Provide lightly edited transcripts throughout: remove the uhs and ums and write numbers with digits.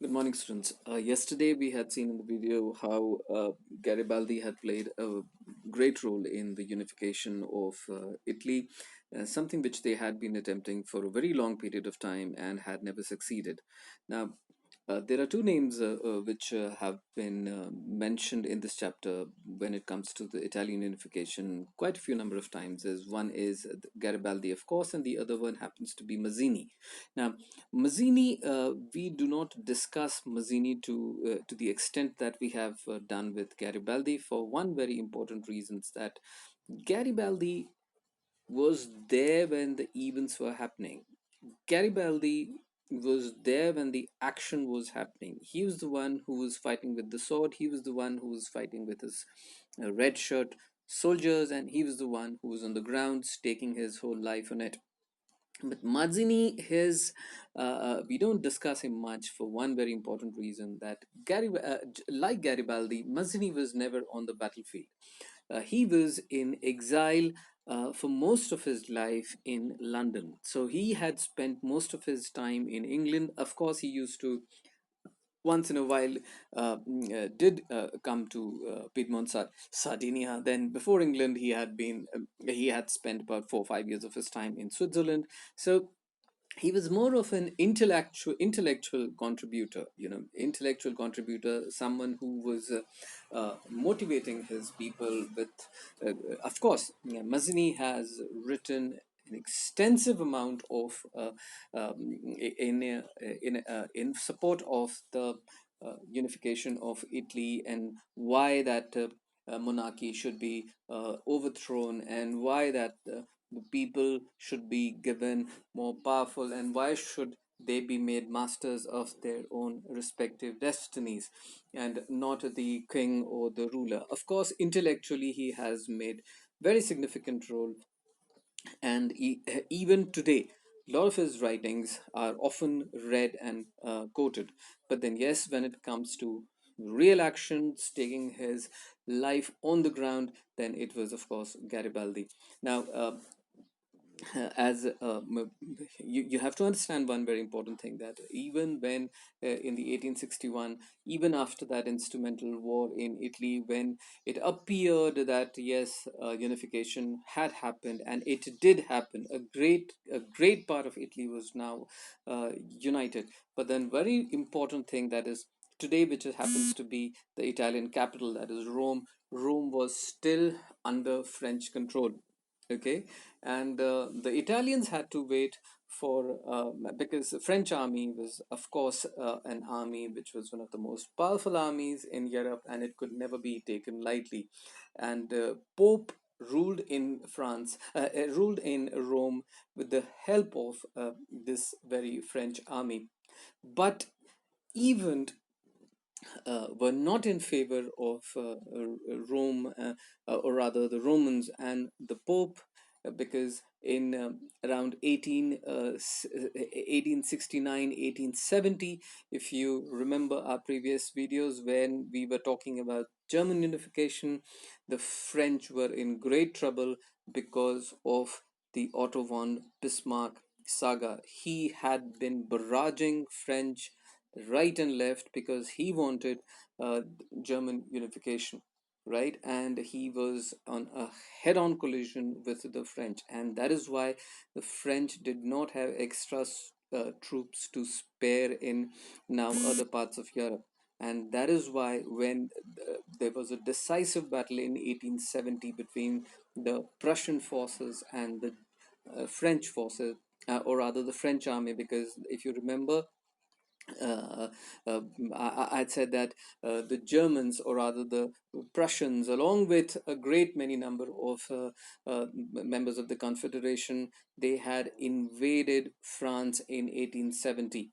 Good morning, students. Yesterday, we had seen in the video how Garibaldi had played a great role in the unification of Italy, something which they had been attempting for a very long period of time and had never succeeded. Now, there are two names which have been mentioned in this chapter when it comes to the Italian unification quite a few number of times. As one is Garibaldi, of course, and the other one happens to be Mazzini. Now, Mazzini, we do not discuss Mazzini to the extent that we have done with Garibaldi for one very important reason, is that Garibaldi was there when the events were happening. Garibaldi was there when the action was happening. He was the one who was fighting with the sword. He was the one who was fighting with his red shirt soldiers, and he was the one who was on the ground staking his whole life on it. But Mazzini, we don't discuss him much for one very important reason, that like Garibaldi, Mazzini was never on the battlefield. He was in exile for most of his life in London. So he had spent most of his time in England. Of course, he used to once in a while did come to Piedmont, Sardinia. Then before England, he had spent about 4 or 5 years of his time in Switzerland. So he was more of an intellectual contributor, intellectual contributor, someone who was motivating his people with of course, Mazzini has written an extensive amount of in support of the unification of Italy, and why that monarchy should be overthrown, and why that the people should be given more powerful, and why should they be made masters of their own respective destinies and not the king or the ruler. Of course, intellectually he has made very significant role, and even today a lot of his writings are often read and quoted. But then, yes, when it comes to real actions, taking his life on the ground, then it was, of course, Garibaldi. Now, as you have to understand one very important thing, that even when in the 1861, even after that instrumental war in Italy, when it appeared that yes, unification had happened, and it did happen, a great part of Italy was now united. But then very important thing, that is today, which happens to be the Italian capital, that is Rome was still under French control. Okay, and the Italians had to wait for because the French army was, of course, an army which was one of the most powerful armies in Europe, and it could never be taken lightly. And Pope ruled in ruled in Rome with the help of this very French army. But even were not in favor of Rome, or rather the Romans and the Pope, because in around 1869, 1870, if you remember our previous videos when we were talking about German unification, the French were in great trouble because of the Otto von Bismarck saga. He had been barraging French right and left because he wanted uh, German unification, right? And he was on a head on collision with the French, and that is why the French did not have extra troops to spare in now other parts of Europe. And that is why when there was a decisive battle in 1870 between the Prussian forces and the French forces, or rather the French army, because if you remember, uh, I'd said that the Germans, or rather the Prussians, along with a great many number of members of the Confederation, they had invaded France in 1870.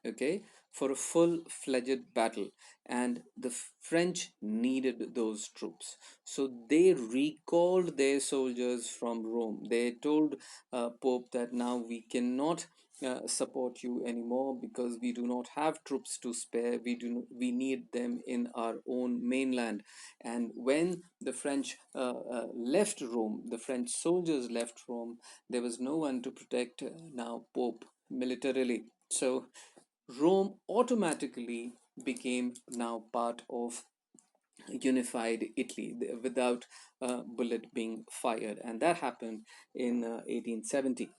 Okay, for a full-fledged battle, and the French needed those troops, so they recalled their soldiers from Rome. They told Pope that now we cannot support you anymore because we do not have troops to spare. We need them in our own mainland. And when the French left Rome, the French soldiers left Rome, there was no one to protect now Pope militarily. So Rome automatically became now part of unified Italy without a bullet being fired, and that happened in 1870.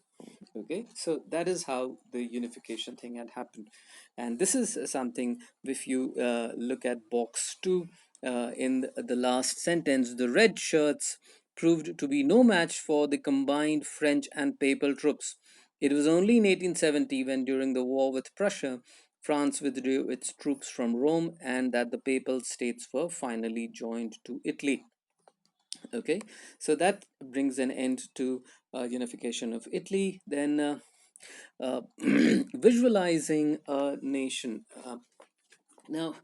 Okay, so that is how the unification thing had happened, and this is something. If you look at box 2, in the last sentence, the red shirts proved to be no match for the combined French and papal troops. It was only in 1870, when during the war with Prussia, France withdrew its troops from Rome, and that the papal states were finally joined to Italy. Okay, so that brings an end to unification of Italy. Then visualizing a nation. Now,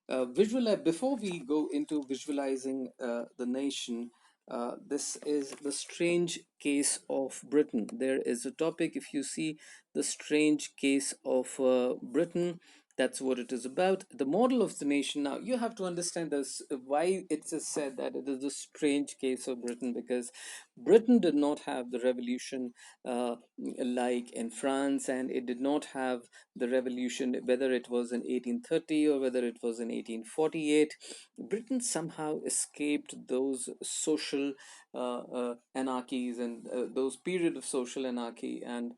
visualize before we go into visualizing the nation. This is the strange case of Britain. There is a topic. If you see the strange case of Britain, that's what it is about. The model of the nation. Now you have to understand this. Why it is said that it is a strange case of Britain, because Britain did not have the revolution like in France, and it did not have the revolution, whether it was in 1830 or whether it was in 1848. Britain somehow escaped those social anarchies, and those period of social anarchy and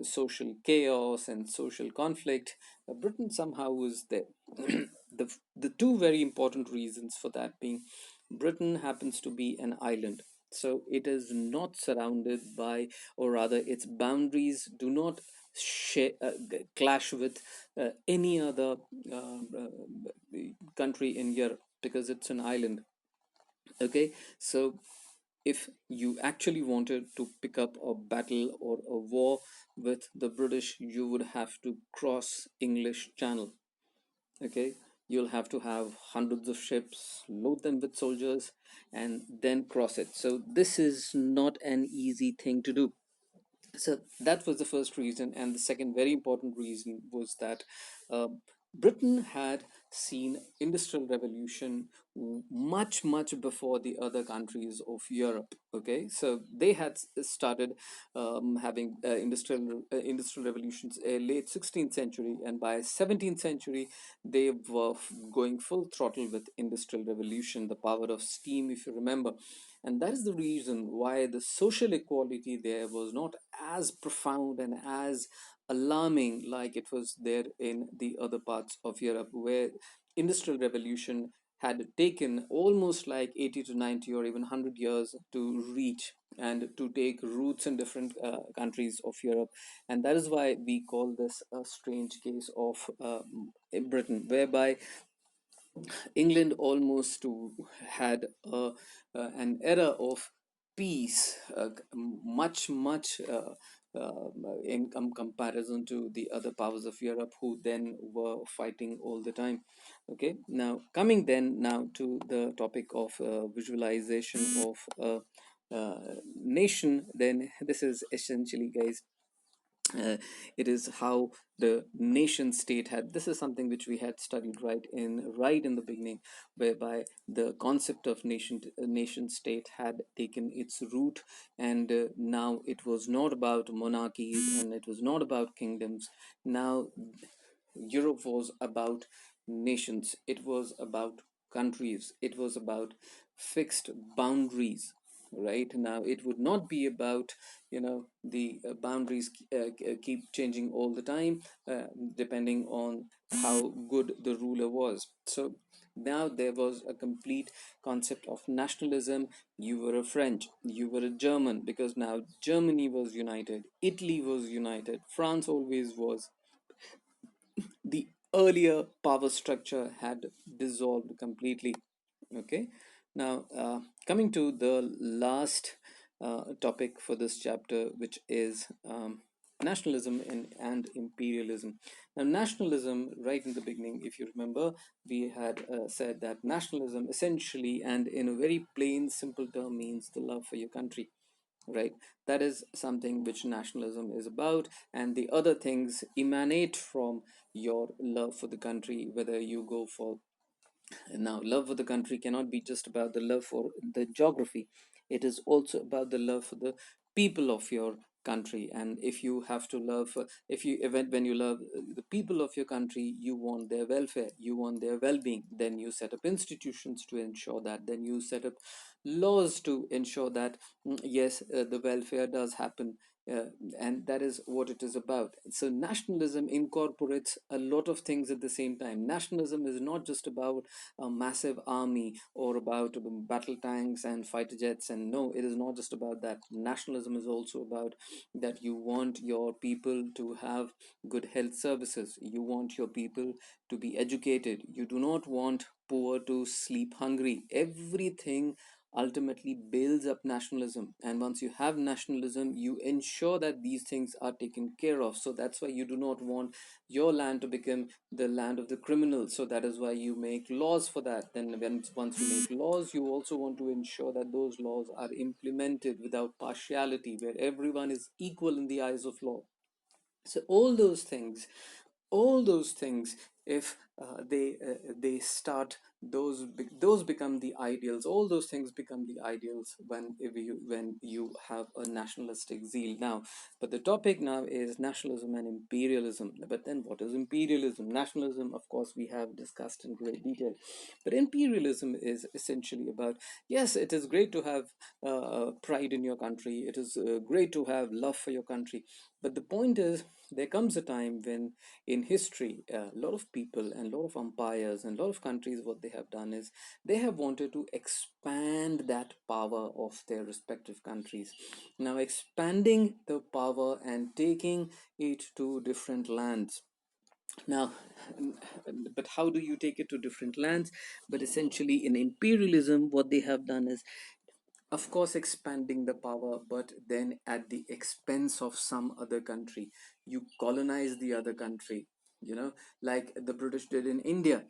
social chaos and social conflict. Britain somehow was there. The two very important reasons for that being, Britain happens to be an island, so it is not surrounded by, or rather its boundaries do not clash with any other country in Europe, because it's an island. Okay, so if you actually wanted to pick up a battle or a war with the British, you would have to cross English Channel. Okay, you'll have to have hundreds of ships, load them with soldiers, and then cross it. So this is not an easy thing to do. So that was the first reason, and the second very important reason was that uh, Britain had seen industrial revolution much before the other countries of Europe. Okay, so they had started having industrial revolutions late 16th century, and by 17th century they were going full throttle with industrial revolution, the power of steam, if you remember. And that is the reason why the social equality there was not as profound and as alarming like it was there in the other parts of Europe, where industrial revolution had taken almost like 80 to 90 or even 100 years to reach and to take roots in different countries of Europe. And that is why we call this a strange case of Britain, whereby England almost had an era of peace, much in comparison to the other powers of Europe, who then were fighting all the time. Okay, now coming then now to the topic of visualization of a nation, then this is essentially, guys, it is how the nation state had, this is something which we had studied right in the beginning, whereby the concept of nation state had taken its root, and now it was not about monarchies and it was not about kingdoms. Now Europe was about nations, it was about countries, it was about fixed boundaries. Right now, it would not be about, the boundaries keep changing all the time, depending on how good the ruler was. So now there was a complete concept of nationalism. You were a French, you were a German, because now Germany was united, Italy was united, France always was. The earlier power structure had dissolved completely. Okay, now coming to the last topic for this chapter, which is nationalism and imperialism. Now, nationalism, right in the beginning, if you remember, we had said that nationalism essentially, and in a very plain, simple term, means the love for your country. Right, that is something which nationalism is about, and the other things emanate from your love for the country, whether you go for, now love for the country cannot be just about the love for the geography, it is also about the love for the people of your country. And if you have to love, if you event when you love the people of your country, you want their welfare, you want their well-being, then you set up institutions to ensure that, then you set up laws to ensure that, yes, the welfare does happen. uh, and that is what it is about. So nationalism incorporates a lot of things at the same time. Nationalism is not just about a massive army or about battle tanks and fighter jets, and no, it is not just about that. Nationalism is also about that you want your people to have good health services, you want your people to be educated, you do not want poor to sleep hungry. Everything ultimately builds up nationalism, and once you have nationalism, you ensure that these things are taken care of. So that's why you do not want your land to become the land of the criminals, so that is why you make laws for that. Then once you make laws, you also want to ensure that those laws are implemented without partiality, where everyone is equal in the eyes of law. So all those things, if they start, those become the ideals. All those things become the ideals when you have a nationalistic zeal. Now, but the topic now is nationalism and imperialism. But then, what is imperialism? Nationalism, of course, we have discussed in great detail, but imperialism is essentially about, yes, it is great to have pride in your country, it is great to have love for your country, but the point is, there comes a time when in history, a lot of people and a lot of empires and a lot of countries, what they have done is they have wanted to expand that power of their respective countries. Now, expanding the power and taking it to different lands. Now, but how do you take it to different lands? But essentially, in imperialism, what they have done is, of course, expanding the power, but then at the expense of some other country. You colonize the other country, like the British did in India.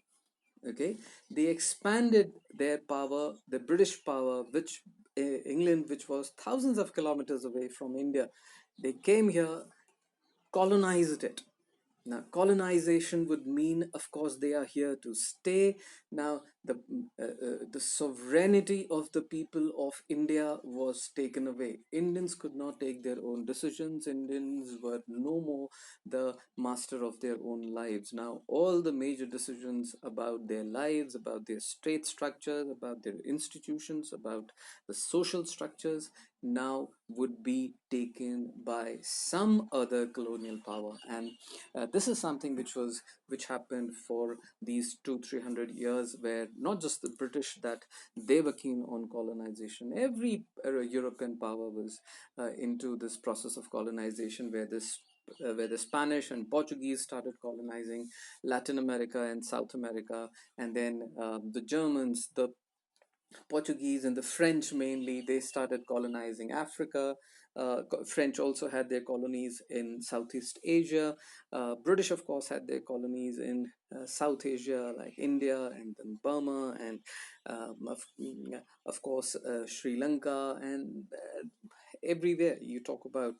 Okay, they expanded their power, the British power, which England, which was thousands of kilometers away from India, they came here, colonized it. Now, colonization would mean, of course, they are here to stay. Now, the sovereignty of the people of India was taken away. Indians could not take their own decisions. Indians were no more the master of their own lives. Now, all the major decisions about their lives, about their state structures, about their institutions, about the social structures, now would be taken by some other colonial power. And this is something which happened for these 200-300 years, where not just the British, that they were keen on colonization. Every European power was into this process of colonization, where the Spanish and Portuguese started colonizing Latin America and South America, and then the Germans, the Portuguese and the French mainly, they started colonizing Africa. French also had their colonies in Southeast Asia. British, of course, had their colonies in South Asia, like India and then Burma, and of course, Sri Lanka, and everywhere you talk about,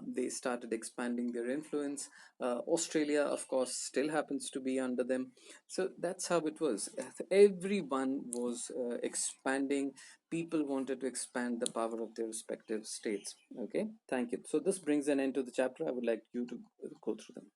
they started expanding their influence. Australia, of course, still happens to be under them. So that's how it was. Everyone was expanding. People wanted to expand the power of their respective states. Okay, thank you. So this brings an end to the chapter. I would like you to go through them.